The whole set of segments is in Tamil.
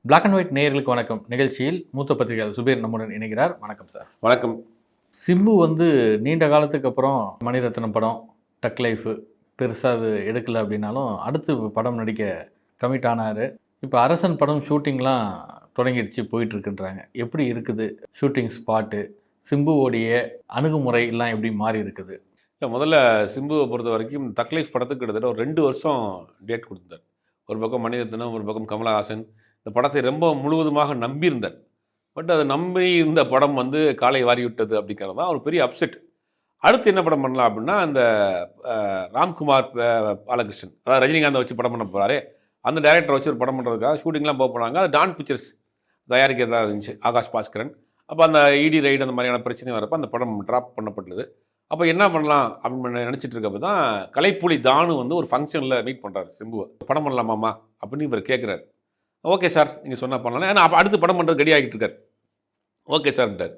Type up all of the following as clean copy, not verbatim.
பிளாக் அண்ட் ஒயிட் நேயர்களுக்கு வணக்கம். நிகழ்ச்சியில் மூத்த பத்திரிகையாளர் சுபீர் நம்முடன் இணைகிறார். வணக்கம் சார். வணக்கம். சிம்பு நீண்ட காலத்துக்கு அப்புறம் மணிரத்னம் படம் டக் லைஃப் பெருசாக அது எடுக்கலை அப்படின்னாலும் அடுத்து படம் நடிக்க கமிட் ஆனார். இப்போ அரசன் படம் ஷூட்டிங்லாம் தொடங்கிடுச்சு, போயிட்டுருக்குன்றாங்க. எப்படி இருக்குது ஷூட்டிங் ஸ்பாட்டு? சிம்புவோடைய அணுகுமுறை எல்லாம் எப்படி மாறி இருக்குது? இல்லை, முதல்ல சிம்புவை பொறுத்த வரைக்கும் தக் லைஃப் படத்துக்கு கிட்டத்தட்ட ஒரு 2 வருஷம் டேட் கொடுத்தார். ஒரு பக்கம் மணிரத்னம், ஒரு பக்கம் கமலஹாசன் இந்த படத்தை ரொம்ப முழுவதுமாக நம்பியிருந்தார். பட் அதை நம்பி இருந்த படம் காலை வாரி விட்டது அப்படிங்கிறது தான் ஒரு பெரிய அப்செட். அடுத்து என்ன படம் பண்ணலாம் அப்படின்னா, அந்த ராம்குமார் பாலகிருஷ்ணன், அதாவது ரஜினிகாந்தை வச்சு படம் பண்ண போகிறாரு, அந்த டைரக்டரை வச்சு ஒரு படம் பண்ணுறதுக்காக ஷூட்டிங்லாம் போனாங்க. அது டான் பிக்சர்ஸ் தயாரிக்கிறதா இருந்துச்சு, ஆகாஷ் பாஸ்கரன். அப்போ அந்த இடி ரைடு அந்த மாதிரியான பிரச்சனை வரப்போ அந்த படம் ட்ராப் பண்ணப்பட்டது. அப்போ என்ன பண்ணலாம் அப்படின்னு நினச்சிட்டு இருக்கப்போ தான் கலைப்புலி தானு ஒரு ஃபங்க்ஷனில் மீட் பண்ணுறாரு சிம்புவை. படம் பண்ணலாமாம்மா அப்படின்னு இவர் கேட்குறாரு. ஓகே சார், நீங்கள் சொன்னால் பண்ணலாம், ஏன்னா அப்போ அடுத்து படம் பண்ணுறது ரெடி ஆகிட்டு இருக்கார். ஓகே சார்ன்றார்.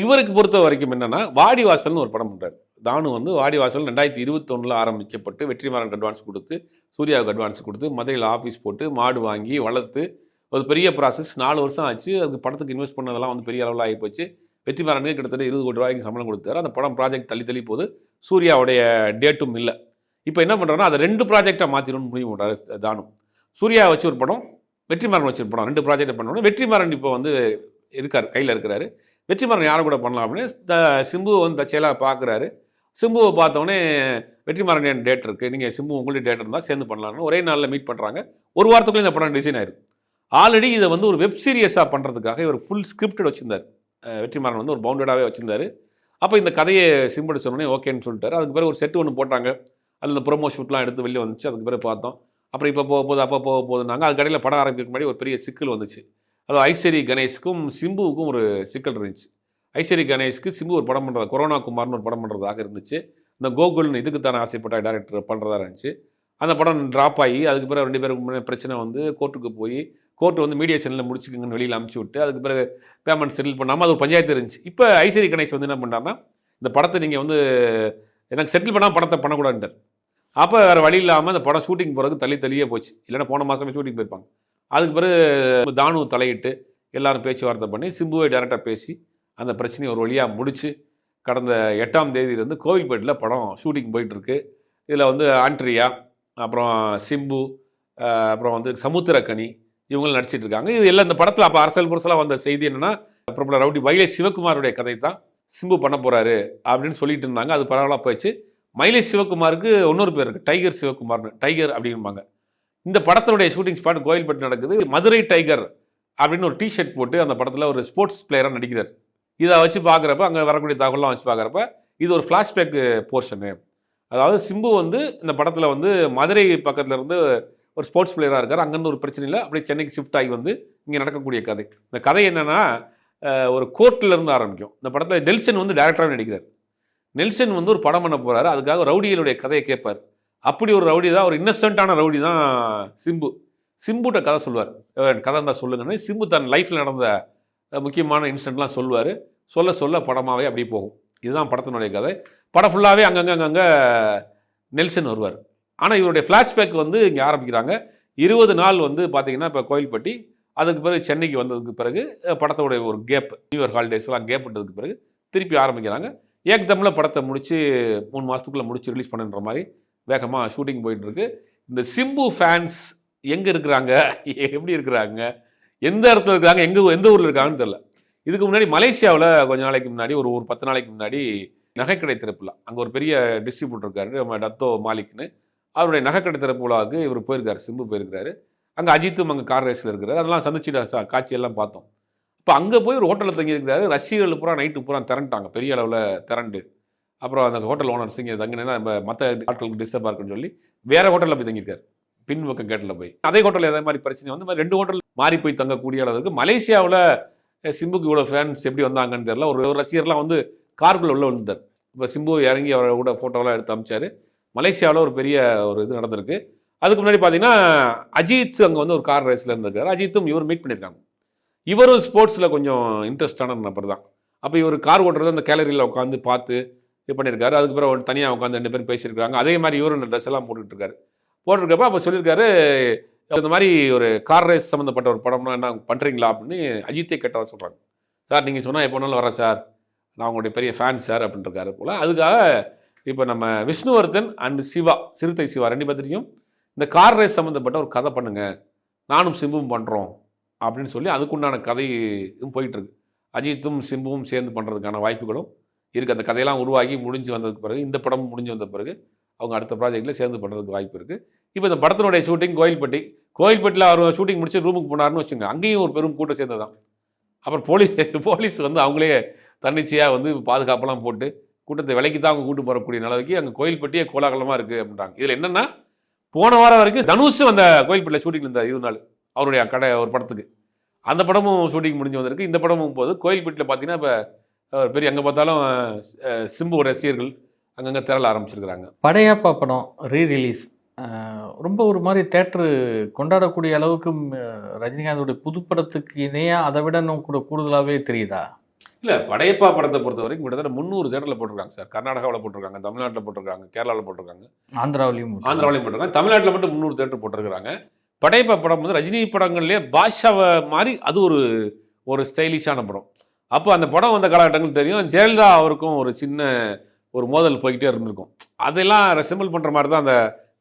இவருக்கு பொறுத்த வரைக்கும் என்னென்னா, வாடிவாசல்னு ஒரு படம் பண்ணுறாரு தானு. வாடிவாசல் 2021 ஆரம்பிக்கப்பட்டு வெற்றிமாறனுக்கு அட்வான்ஸ் கொடுத்து, சூர்யாவுக்கு அட்வான்ஸ் கொடுத்து, மதுரையில் ஆஃபீஸ் போட்டு மாடு வாங்கி வளர்த்து ஒரு பெரிய ப்ராசஸ். 4 வருஷம் ஆச்சு. அதுக்கு படத்துக்கு இன்வெஸ்ட் பண்ணதெல்லாம் பெரிய அளவில் ஆகி போச்சு. வெற்றிமாறனுக்கு கிட்டத்தட்ட 20 கோடி ரூபாய்க்கு சம்பளம் கொடுத்தாரு. அந்த படம் ப்ராஜெக்ட் தள்ளி போகுது. சூர்யாவுடைய டேட்டும் இல்லை. இப்போ என்ன பண்ணுறாருன்னா, அதை 2 ப்ராஜெக்டாக மாற்றிடணும்னு முடிவு பண்ணுறாரு தானு. சூர்யா வச்சு ஒரு படம், வெற்றிமாறன் வச்சு ஒரு படம், 2 ப்ராஜெக்டை பண்ணணும். வெற்றிமாறன் இப்போ இருக்கார், கையில் இருக்கிறாரு. வெற்றிமாறன் யாரும் கூட பண்ணலாம் அப்படின்னு சிம்புவை தச்சையெல்லாம் பார்க்குறாரு. சிம்புவை பார்த்தோன்னே, வெற்றிமாறன் என் டேட் இருக்குது, நீங்கள் சிம்பு உங்களுடைய டேட் இருந்தால் சேர்ந்து பண்ணலான்னு ஒரே நாளில் மீட் பண்ணுறாங்க. ஒரு வாரத்துக்குள்ளே இந்த படம் டிசைன் ஆயிருக்கு. ஆல்ரெடி இதை ஒரு வெப் சீரியஸாக பண்ணுறதுக்காக இவர் ஃபுல் ஸ்கிரிப்டட் வச்சுருந்தார். வெற்றிமாறன் ஒரு பவுண்டடாகவே வச்சுருந்தார். அப்போ இந்த கதையை சிம்பு சொன்னோடனே ஓகேன்னு சொல்லிட்டாரு. அதுக்கு பிறகு ஒரு செட்டு ஒன்று போட்டாங்க. அதில் இந்த ப்ரோமோ ஷூட்லாம் எடுத்து வெளியே வந்துச்சு. அதுக்கு பிறகு பார்த்தோம். அப்புறம் இப்போ போக போகுது, அப்போ போக போகுதுனாங்க. அது கடையில் படம் ஆரம்பிக்கிறதுக்கு முன்னாடி ஒரு பெரிய சிக்கல் வந்துச்சு. அது ஐஸ்வரி கணேஷ்க்கும் சிம்புவுக்கும் ஒரு சிக்கல் இருந்துச்சு. ஐஸ்வரி கணேஷ்க்கு சிம்பு ஒரு படம் பண்ணுறது, கொரோனா குமார்னு ஒரு படம் பண்ணுறதாக இருந்துச்சு. இந்த கோகுல்னு இதுக்குத்தானே ஆசைப்பட்ட டைரக்டர் பண்ணுறதா இருந்துச்சு. அந்த படம் ட்ராப் ஆகி அதுக்கு பிறகு 2 பேருக்கு பிரச்சனை கோர்ட்டுக்கு போய் கோர்ட்டு மீடியேஷனில் முடிச்சுக்குங்கன்னு வெளியில் அமுச்சு விட்டு, அதுக்கு பிறகு பேமெண்ட் செட்டில் பண்ணாமல் அது ஒரு பஞ்சாயத்து இருந்துச்சு. இப்போ ஐஸ்வரி கணேஷ் என்ன பண்ணார்னா, இந்த படத்தை நீங்கள் எனக்கு செட்டில் பண்ணால் படத்தை பண்ணக்கூடாதுன்றார். அப்போ வேறு வழி இல்லாமல் அந்த படம் ஷூட்டிங் போகிறதுக்கு தள்ளியே போச்சு. இல்லைன்னா போன மாதமே ஷூட்டிங் போயிருப்பாங்க. அதுக்கு பிறகு தானு தலையிட்டு எல்லாரும் பேச்சுவார்த்தை பண்ணி சிம்புவை டேரெக்டாக பேசி அந்த பிரச்சனையை ஒரு வழியாக முடித்து, கடந்த 8ஆம் தேதியிலேருந்து கோவில்பேட்டில் படம் ஷூட்டிங் போயிட்டுருக்கு. இதில் ஆண்ட்ரியா, அப்புறம் சிம்பு, அப்புறம் சமுத்திரக்கனி இவங்களும் நடிச்சிட்டு இருக்காங்க. இது எல்லாம் இந்த படத்தில் அப்போ அரசல் புரசலாக வந்த செய்தி என்னென்னா, பிரபல ரவுடி வைகை சிவகுமாருடைய கதை தான் சிம்பு பண்ண போகிறாரு அப்படின்னு சொல்லிட்டு இருந்தாங்க. அது பரவாயில்ல போயிடுச்சு. மயிலை சிவகுமாருக்கு இன்னொரு பேர் இருக்குது, டைகர் சிவகுமார்னு, டைகர் அப்படின்பாங்க. இந்த படத்தினுடைய ஷூட்டிங் ஸ்பாட் கோயில்பட்டு நடக்குது. மதுரை டைகர் அப்படின்னு ஒரு டிஷர்ட் போட்டு அந்த படத்தில் ஒரு ஸ்போர்ட்ஸ் பிளேயராக நடிக்கிறார். இதை வச்சு பார்க்குறப்ப, அங்கே வரக்கூடிய தகவலாம் வச்சு பார்க்குறப்ப, இது ஒரு ஃப்ளாஷ்பேக் போர்ஷனு. அதாவது சிம்பு இந்த படத்தில் மதுரை பக்கத்தில் இருந்து ஒரு ஸ்போர்ட்ஸ் பிளேயராக இருக்கார். அங்கேருந்து ஒரு பிரச்சனை இல்லை, அப்படியே சென்னைக்கு ஷிஃப்ட் ஆகி இங்கே நடக்கக்கூடிய கதை. இந்த கதை என்னென்னா, ஒரு கோர்ட்டில் இருந்து ஆரம்பிக்கும். இந்த படத்தில் நெல்சன் டேரக்டராக நடிக்கிறார். நெல்சன் ஒரு படம் பண்ண போகிறாரு. அதுக்காக ரவுடிகளுடைய கதையை கேட்பார். அப்படி ஒரு ரவுடி தான், ஒரு இன்னசென்ட்டான ரவுடி தான் சிம்பு. சிம்புட்ட கதை சொல்லுவார். கதை இருந்தால் சொல்லுங்கன்னு சிம்பு தன் லைஃப்பில் நடந்த முக்கியமான இன்சிடென்ட்லாம் சொல்லுவார். சொல்ல படமாகவே அப்படியே போகும். இதுதான் படத்தினுடைய கதை. படம் ஃபுல்லாகவே அங்கங்கே நெல்சன் வருவார். ஆனால் இவருடைய ஃப்ளாஷ்பேக் இங்கே ஆரம்பிக்கிறாங்க. 20 நாள் பார்த்தீங்கன்னா இப்போ கோயில்பட்டி, அதுக்கு பிறகு சென்னைக்கு வந்ததுக்கு பிறகு படத்தோடைய ஒரு கேப், நியூ இயர் ஹாலிடேஸ்லாம் கேப் விட்டதுக்கு பிறகு திருப்பி ஆரம்பிக்கிறாங்க. ஏக்தமில் படத்தை முடித்து 3 மாதத்துக்குள்ளே முடித்து ரிலீஸ் பண்ணுன்ற மாதிரி வேகமாக ஷூட்டிங் போயிட்டுருக்கு. இந்த சிம்பு ஃபேன்ஸ் எங்கே இருக்கிறாங்க, எப்படி இருக்கிறாங்க, எந்த இடத்துல இருக்கிறாங்க, எந்த ஊரில் இருக்காங்கன்னு தெரில. இதுக்கு முன்னாடி மலேசியாவில் கொஞ்ச நாளைக்கு முன்னாடி, ஒரு 10 நாளைக்கு முன்னாடி நகைக்கடை திறப்புல, அங்கே ஒரு பெரிய டிஸ்ட்ரிபியூட்டர் இருக்காரு, நம்ம டத்தோ மாலிக்னு. அவருடைய நகைக்கடை திறப்பு விழாவுக்கு இவர் போயிருக்காரு, சிம்பு போயிருக்காரு. அங்கே அஜித்தும் அங்கே கார் ரேஸில் இருக்கிறார். அதெல்லாம் சந்திச்சுட்டு காட்சியெல்லாம் பார்த்தோம். இப்போ அங்கே போய் ஒரு ஹோட்டலில் தங்கியிருக்கிறாரு. ரசிகர்கள் பூரா நைட்டு பூரா திரண்டாங்க, பெரிய அளவில் திரண்டு. அப்புறம் அந்த ஹோட்டல் ஓனர்ஸ் இங்கே தங்கினா நம்ம மற்ற ஆட்களுக்கு டிஸ்டர்பாக இருக்குன்னு சொல்லி வேறு ஹோட்டலில் போய் தங்கியிருக்காரு, பின்பக்கம் கேட்டில் போய். அதே ஹோட்டலில் எதே மாதிரி பிரச்சனை மாதிரி 2 ஹோட்டல் மாறி போய் தங்கக்கூடிய அளவுக்கு. மலேசியாவில் சிம்புக்கு இவ்வளோ ஃபேன்ஸ் எப்படி வந்தாங்கன்னு தெரியல. ஒரு ரசிகர்லாம் காருக்குள்ளே உள்ள வந்துட்டார். இப்போ சிம்பு இறங்கி அவரை கூட ஃபோட்டோலாம் எடுத்து அமிச்சார். மலேசியாவில் ஒரு பெரிய ஒரு இது நடந்திருக்கு. அதுக்கு முன்னாடி பார்த்தீங்கன்னா அஜித் அங்கே ஒரு கார் ரேஸில் இருந்திருக்காரு. அஜித்தும் இவர் மீட் பண்ணியிருக்காங்க. இவரும் ஸ்போர்ட்ஸில் கொஞ்சம் இன்ட்ரெஸ்டான நபர் தான். அப்போ இவர் கார் ஓட்டுறது அந்த கேலரியில் உட்காந்து பார்த்து இது பண்ணியிருக்காரு. அதுக்கு பிறகு தனியாக உட்காந்து 2 பேரும் பேசியிருக்காங்க. அதே மாதிரி இவரும் இந்த ட்ரெஸ் எல்லாம் போட்டுருக்காரு. போட்டிருக்கப்ப அப்போ சொல்லியிருக்காரு, இந்த மாதிரி ஒரு கார் ரேஸ் சம்மந்தப்பட்ட ஒரு படம்னா என்ன பண்ணுறீங்களா அப்படின்னு அஜித்தை கேட்டவர் சொல்கிறாங்க. சார் நீங்கள் சொன்னால் எப்போ வேணாலும் வரேன் சார், நான் உங்களுடைய பெரிய ஃபேன் சார் அப்படின்ட்டு இருக்காரு போல். அதுக்காக இப்போ நம்ம விஷ்ணுவர்தன் அண்ட் சிவா, சிறுத்தை சிவா 2 பேர்த்தையும் இந்த கார் ரேஸ் சம்மந்தப்பட்ட ஒரு கதை பண்ணுங்க, நானும் சிம்புவும் பண்ணுறோம் அப்படின்னு சொல்லி அதுக்குண்டான கதையும் போயிட்டுருக்கு. அஜித்தும் சிம்புவும் சேர்ந்து பண்ணுறதுக்கான வாய்ப்புகளும் இருக்குது. அந்த கதையெல்லாம் உருவாகி முடிஞ்சு வந்ததுக்கு பிறகு, இந்த படம் முடிஞ்சு வந்த பிறகு அவங்க அடுத்த ப்ராஜெக்டில் சேர்ந்து பண்ணுறதுக்கு வாய்ப்பு இருக்குது. இப்போ இந்த படத்தினுடைய ஷூட்டிங் கோயில்பட்டியில் அவர் ஷூட்டிங் முடிச்சு ரூமுக்கு போனார்னு வச்சுங்க, அங்கேயும் ஒரு பெரும் கூட்டம் சேர்ந்து தான். அப்புறம் போலீஸ் வந்து அவங்களே தன்னிச்சையாக வந்து பாதுகாப்பெல்லாம் போட்டு கூட்டத்தை விலைக்கு தான் அவங்க கூட்டு போகக்கூடிய நிலவுக்கு அங்கே கோயில்பட்டியே கோலாகலமாக இருக்குது அப்படின்றாங்க. இதில் என்னென்னா, போன வாரம் வரைக்கும் தனுஷும் அந்த கோயில்பட்டியில் ஷூட்டிங் இருந்தார் 20 நாள் அவருடைய ஒரு படத்துக்கு. அந்த படமும் ஷூட்டிங் முடிஞ்சு வந்திருக்கு. இந்த படமும் போது கோயில்பட்டியில் பார்த்தீங்கன்னா இப்போ பெரிய அங்கே பார்த்தாலும் சிம்பு ரசிகர்கள் அங்கங்கே திரள ஆரம்பிச்சிருக்கிறாங்க. படையப்பா படம் ரீரிலீஸ் ரொம்ப ஒரு மாதிரி தேட்டரு கொண்டாடக்கூடிய அளவுக்கு ரஜினிகாந்தோடைய புதுப்படத்துக்கு இணையாக அதை விட இன்னும் கூடுதலாகவே தெரியுதா? இல்லை, படையப்பா படத்தை பொறுத்த வரைக்கும் கிட்டத்தட்ட 300 தேட்டரில் போட்டிருக்காங்க சார். கர்நாடகாவில் போட்டிருக்காங்க, தமிழ்நாட்டில் போட்டிருக்காங்க, கேரளாவில் போட்டிருக்காங்க, ஆந்திராவிலையும் போட்டிருக்காங்க. தமிழ்நாட்டில் மட்டும் 300 தேட்டர் போட்டிருக்கிறாங்க. படையப்பா படம் வந்து ரஜினி படங்கள்லேயே பாஷாவை மாதிரி அது ஒரு ஸ்டைலிஷான படம். அப்போ அந்த படம் வந்த காலகட்டங்கள் தெரியும். ஜெயலலிதா அவருக்கும் ஒரு சின்ன ஒரு மோதல் போய்கிட்டே இருந்திருக்கும். அதெல்லாம் ரெசம்பிள் பண்ணுற மாதிரி தான் அந்த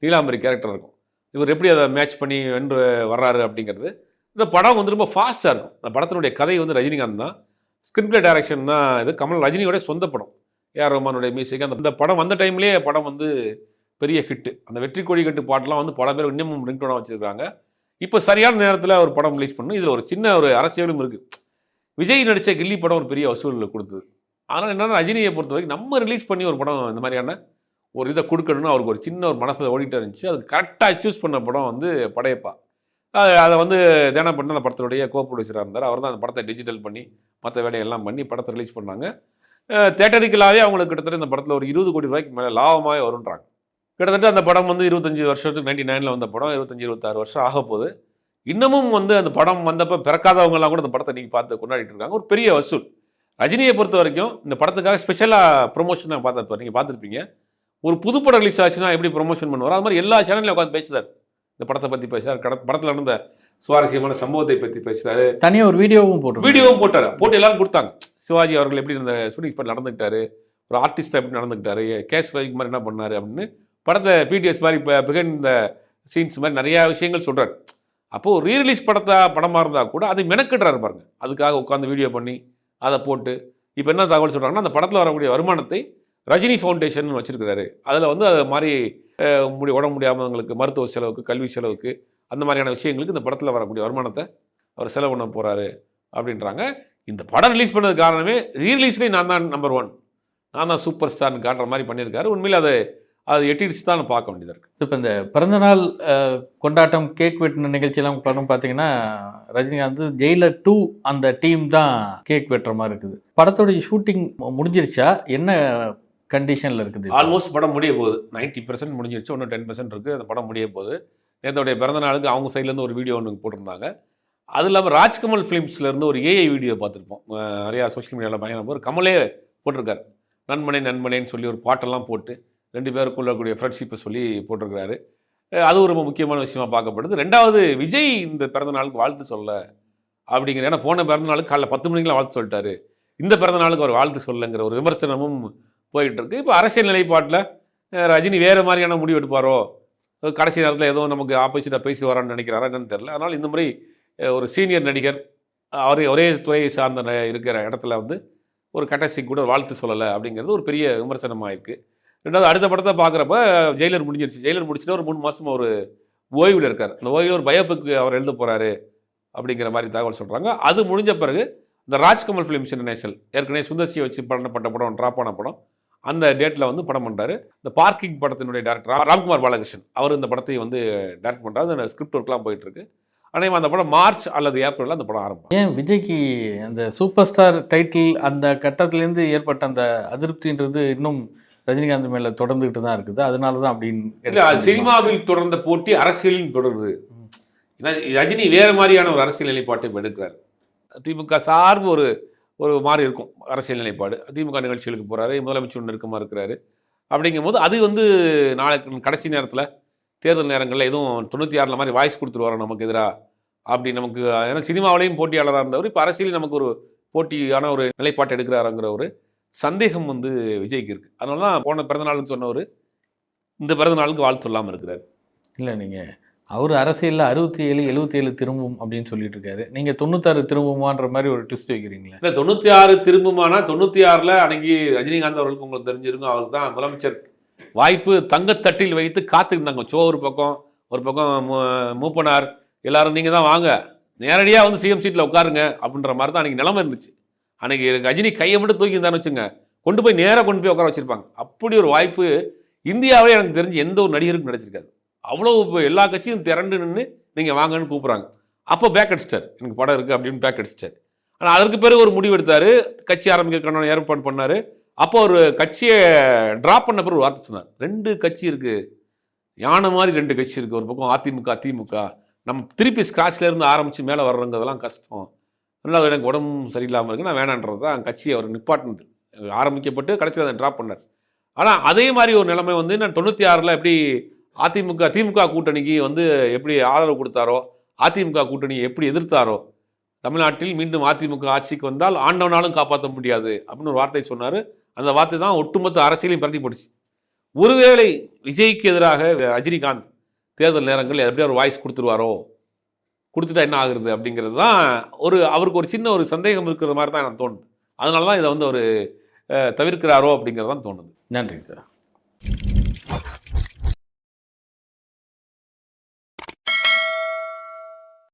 நீலாம்பரி கேரக்டர் இருக்கும். இவர் எப்படி அதை மேட்ச் பண்ணி வென்று வர்றாரு அப்படிங்கிறது. இந்த படம் வந்து ரொம்ப ஃபாஸ்ட்டாக இருக்கும். அந்த படத்தினுடைய கதை வந்து ரஜினிகாந்த் தான், ஸ்கிரீன் பிளே டைரக்ஷன் தான். இது ரஜினியோட சொந்த படம், ஏஆர் ரஹ்மானுடைய மியூசிக். அந்த படம் வந்த டைம்லேயே படம் வந்து பெரிய ஹிட்டு. அந்த வெற்றி கொடி கட்டு பாட்டெலாம் வந்து பல பேர் இன்னமும் ரிங்டோனாக வச்சுருக்காங்க. இப்போ சரியான நேரத்தில் ஒரு படம் ரிலீஸ் பண்ணணும். இதில் ஒரு சின்ன ஒரு அரசியலும் இருக்குது. விஜய் நடித்த கில்லி படம் ஒரு பெரிய வசூலில் கொடுத்தது. ஆனால் என்னென்னா, ரஜினியை பொறுத்த வரைக்கும் நம்ம ரிலீஸ் பண்ணி ஒரு படம் இந்த மாதிரியான ஒரு இதை கொடுக்கணும்னு அவருக்கு ஒரு சின்ன ஒரு மனசில் ஓடிட்டே இருந்துச்சு. அது கரெக்டாக சூஸ் பண்ண படம் வந்து படையப்பா. அதை வந்து தியானம் பண்ண அந்த படத்தினுடைய கோ-ப்ரொடியூசராக இருந்தார். அவர் தான் அந்த படத்தை டிஜிட்டல் பண்ணி மற்ற வேலையெல்லாம் பண்ணி படத்தை ரிலீஸ் பண்ணாங்க. தேட்டரிக்கலாகவே அவங்களுக்கு கிட்டத்தட்ட இந்த படத்தில் ஒரு 20 கோடி ரூபாய்க்கு மேலே லாபமாகவே வருன்றாங்க. கிட்டத்தட்ட அந்த படம் வந்து 25 வருஷத்துக்கு 99ல் வந்த படம் 25-26 வருஷம் ஆக போகுது. இன்னமும் வந்து அந்த படம் வந்தப்போ பிறக்காதவங்கலாம் கூட அந்த படத்தை நீங்கள் பார்த்து கொண்டாடிட்டு இருக்காங்க. ஒரு பெரிய வசூல். ரஜினியை பொறுத்த வரைக்கும் இந்த படத்துக்காக ஸ்பெஷலாக ப்ரொமோஷனாக பார்த்துருப்பார். நீங்கள் பார்த்துருப்பீங்க, ஒரு புது படம் ரிலீஸ் ஆச்சுன்னா எப்படி ப்ரொமோஷன் பண்ணுவார், அது மாதிரி எல்லா சேனல்லையும் உட்காந்து பேசுகிறார். இந்த படத்தை பற்றி பேசுகிறார், படத்தில் நடந்த சுவாரஸ்யமான சம்பவத்தை பற்றி பேசுகிறாரு. தனியாக ஒரு வீடியோவும் போட்டார். போட்டு எல்லாரும் கொடுத்தாங்க. சிவாஜி அவர்கள் எப்படி இந்த ஷூட்டிங் ஸ்பாட் நடந்துக்கிட்டாரு, ஒரு ஆர்டிஸ்டாக எப்படி நடந்துக்கிட்டாரு, கேஷ் ரவிக்குமார் என்ன பண்ணார் அப்படின்னு படத்தை பிடிஎஸ் மாதிரி பிகைண்ட் இந்த சீன்ஸ் மாதிரி நிறையா விஷயங்கள் சொல்கிறார். அப்போது ரீரிலீஸ் படமாக இருந்தால் கூட அதை மெனக்கிடுறாரு பாருங்க. அதுக்காக உட்காந்து வீடியோ பண்ணி அதை போட்டு இப்போ என்ன தகவல் சொல்கிறாங்கன்னா, அந்த படத்தில் வரக்கூடிய வருமானத்தை ரஜினி ஃபவுண்டேஷன் வச்சுருக்கிறாரு. அதில் வந்து அது மாதிரி உடம்பு முடியாதவங்களுக்கு மருத்துவ செலவுக்கு, கல்வி செலவுக்கு, அந்த மாதிரியான விஷயங்களுக்கு இந்த படத்தில் வரக்கூடிய வருமானத்தை அவர் செலவு பண்ண போகிறாரு அப்படின்றாங்க. இந்த படம் ரிலீஸ் பண்ணது காரணமே ரீரிலீஸ்லேயே நான் தான் நம்பர் 1, நான் தான் சூப்பர் ஸ்டார்னு காட்டுற மாதிரி பண்ணியிருக்காரு. உண்மையில் அது எட்டிடுச்சு தான் பார்க்க வேண்டியதாக இருக்குது. இப்போ இந்த பிறந்தநாள் கொண்டாட்டம் கேக் வெட்டின நிகழ்ச்சியெல்லாம் படம் பார்த்தீங்கன்னா, ரஜினிகாந்த் ஜெயிலர் 2 அந்த டீம் தான் கேக் வெட்டுற மாதிரி இருக்குது. படத்தோடைய ஷூட்டிங் முடிஞ்சிருச்சா, என்ன கண்டிஷனில் இருக்குது? ஆல்மோஸ்ட் படம் முடிய போகுது. 90% முடிஞ்சிருச்சு, இன்னும் 10% இருக்குது. அந்த படம் முடிய போகுது. நேற்றுடைய பிறந்தநாளுக்கு அவங்க சைட்லேருந்து ஒரு வீடியோ ஒன்று போட்டிருந்தாங்க. அது இல்லாமல் ராஜ்கமல் ஃபிலிம்ஸ்லேருந்து ஒரு ஏஐ வீடியோ பார்த்துருப்போம். நிறையா சோஷியல் மீடியாவில் பயணம் போது கமலே போட்டிருக்காரு. நண்பனேன்னு சொல்லி ஒரு பாட்டெல்லாம் போட்டு 2 பேருக்குள்ள கூடிய ஃப்ரெண்ட்ஷிப்பை சொல்லி போட்டிருக்கிறாரு. அது ஒரு ரொம்ப முக்கியமான விஷயமா பார்க்கப்படுது. 2வது, விஜய் இந்த பிறந்த நாளுக்கு வாழ்த்து சொல்ல அப்படிங்கிற, ஏன்னா போன பிறந்த நாளுக்கு காலைல 10 மணிக்கெலாம் வாழ்த்து சொல்லிட்டாரு, இந்த பிறந்த நாளுக்கு அவர் வாழ்த்து சொல்லங்கிற ஒரு விமர்சனமும் போயிட்டு இருக்கு. இப்போ அரசியல் நிலைப்பாட்டில் ரஜினி வேறு மாதிரியான முடிவு எடுப்பாரோ, கடைசி நேரத்தில் ஏதோ நமக்கு ஆப்போசிட்டாக பேசி வரான்னு நினைக்கிறாரா என்னன்னு தெரியல. அதனால் இந்த முறை ஒரு சீனியர் நடிகர் அவர் ஒரே துறையை சார்ந்த இருக்கிற இடத்துல வந்து ஒரு கடைசி கூட வாழ்த்து சொல்லலை அப்படிங்கிறது ஒரு பெரிய விமர்சனமாக இருக்குது. 2வது, அடுத்த படத்தை பார்க்குறப்ப ஜெயிலர் முடிஞ்சிருச்சு. ஜெயிலர் முடிச்சுட்டு ஒரு 3 மாதம் ஒரு ஓய்வில் இருக்கார். அந்த ஓய்வில் ஒரு பயோபிக் அவர் எழுத போகிறாரு அப்படிங்கிற மாதிரி தகவல் சொல்கிறாங்க. அது முடிஞ்ச பிறகு இந்த ராஜ்கமல் ஃபிலிம்ஸ் இன்டர்நேஷனல் ஏற்கனவே சுந்தர்சியை வச்சு பண்ணப்பட்ட படம், ட்ராப் ஆன படம், அந்த டேட்டில் வந்து படம் பண்ணுறாரு. இந்த பார்க்கிங் படத்தினுடைய டேரக்டர் ராம்குமார் பாலகிருஷ்ணன் அவர் இந்த படத்தை வந்து டேரக்ட் பண்ணுறாரு. அந்த ஸ்கிரிப்ட் ஒர்க்லாம் போயிட்டுருக்கு. ஆனால் அந்த படம் மார்ச் அல்லது ஏப்ரலில் அந்த படம் ஆரம்பம். ஏன் விஜய்க்கு அந்த சூப்பர் ஸ்டார் டைட்டில் அந்த கட்டத்திலேருந்து ஏற்பட்ட அந்த அதிருப்தின்றது இன்னும் ரஜினிகாந்த் மேலே தொடர்ந்துகிட்டு தான் இருக்குது, அதனால தான் அப்படின்னு இல்லை, சினிமாவில் தொடர்ந்த போட்டி அரசியலில் தொடருது. ஏன்னா ரஜினி வேறு மாதிரியான ஒரு அரசியல் நிலைப்பாட்டை எடுக்கிறார். திமுக சார்பு ஒரு மாதிரி இருக்கும் அரசியல் நிலைப்பாடு. திமுக நிகழ்ச்சிகளுக்கு போகிறாரு, முதலமைச்சர் நெருக்கமாக இருக்கிறாரு. அப்படிங்கும்போது அது வந்து நாளைக்கு கடைசி நேரத்தில் தேர்தல் நேரங்களில் எதுவும் 96 மாதிரி வாய்ஸ் கொடுத்துருவாரோ நமக்கு எதிராக அப்படி நமக்கு, ஏன்னா சினிமாவிலையும் போட்டியாளராக இருந்தவர் இப்போ அரசியலையும் நமக்கு ஒரு போட்டியான ஒரு நிலைப்பாட்டை எடுக்கிறாருங்கிற ஒரு சந்தேகம் வந்து விஜய்க்கு இருக்குது. அதனால தான் போன பிறந்தநாள்னு சொன்னவர் இந்த பிறந்தநாளுக்கு வாழ்த்து சொல்லாமல் இருக்கிறார். இல்லை, நீங்கள் அவர் அரசியலில் 67 77 திரும்பும் அப்படின்னு சொல்லிட்டு இருக்காரு. நீங்கள் 96 திரும்புமான்ற மாதிரி ஒரு ட்விஸ்ட் வைக்கிறீங்களே. இல்லை, 96 திரும்புமானா 96 அன்னைக்கு ரஜினிகாந்த் அவர்களுக்கு உங்களுக்கு தெரிஞ்சிருக்கும், அவருக்கு தான் முதலமைச்சர் வாய்ப்பு தங்கத்தட்டில் வைத்து காத்துக்கிட்டாங்க. ஒரு பக்கம் மூப்பனார் எல்லாரும் நீங்கள் தான் வாங்க, நேரடியாக வந்து சிஎம் சீட்டில் உட்காருங்க அப்படின்ற மாதிரி தான் அன்றைக்கி நிலைமை இருந்துச்சு. அன்றைக்கி ரஜினி கையை மட்டும் தூக்கி இருந்தான்னு வச்சுங்க, கொண்டு போய் உட்கார வச்சுருப்பாங்க. அப்படி ஒரு வாய்ப்பு இந்தியாவிலே எனக்கு தெரிஞ்சு எந்த ஒரு நடிகருக்கும் கிடைச்சிருக்காது. அவ்வளோ இப்போ எல்லா கட்சியும் திரண்டு நின்று நீங்கள் வாங்கன்னு கூப்பிட்றாங்க. அப்போ பேக் அடிச்சிட்டார், எனக்கு படம் இருக்குது அப்படின்னு பேக் அடிச்சிட்டார். ஆனால் அதற்கு பிறகு ஒரு முடிவு எடுத்தார், கட்சி ஆரம்பிக்கிறதுக்கான ஏற்பாடு பண்ணார். அப்போ ஒரு கட்சியை ட்ராப் பண்ண பிறகு ஒரு வார்த்தை சொன்னார், 2 கட்சி இருக்குது, யானை மாதிரி 2 கட்சி இருக்குது, ஒரு பக்கம் அதிமுக திமுக, நம்ம திருப்பி ஸ்க்ராட்ச்லேருந்து ஆரம்பித்து மேலே வர்றங்கிறதெல்லாம் கஷ்டம், அதனால் எனக்கு உடம்பு சரியில்லாமல் இருக்குது, நான் வேணான்றது தான் கட்சியை அவர் நிப்பாட்டினது. ஆரம்பிக்கப்பட்டு கடைசியில் அதை ட்ராப் பண்ணார். ஆனால் அதே மாதிரி ஒரு நிலைமை வந்து நான் 96 எப்படி திமுக கூட்டணிக்கு வந்து எப்படி ஆதரவு கொடுத்தாரோ, அதிமுக கூட்டணியை எப்படி எதிர்த்தாரோ, தமிழ்நாட்டில் மீண்டும் அதிமுக ஆட்சிக்கு வந்தால் ஆண்டவனாலும் காப்பாற்ற முடியாது அப்படின்னு ஒரு வார்த்தை சொன்னார். அந்த வார்த்தை தான் ஒட்டுமொத்த அரசியலையும் பரட்டி போட்டுச்சு. ஒருவேளை விஜய்க்கு எதிராக ரஜினிகாந்த் தேர்தல் நேரங்கள் எப்படியா ஒரு வாய்ஸ் கொடுத்துட்டா என்ன ஆகுறது அப்படிங்கிறது தான் அவருக்கு ஒரு சின்ன ஒரு சந்தேகம் இருக்கிற மாதிரி தான் எனக்கு தோணுது. அதனால தான் இதை வந்து அவர் தவிர்க்கிறாரோ அப்படிங்கிறது தான் தோணுது. நன்றி சார்.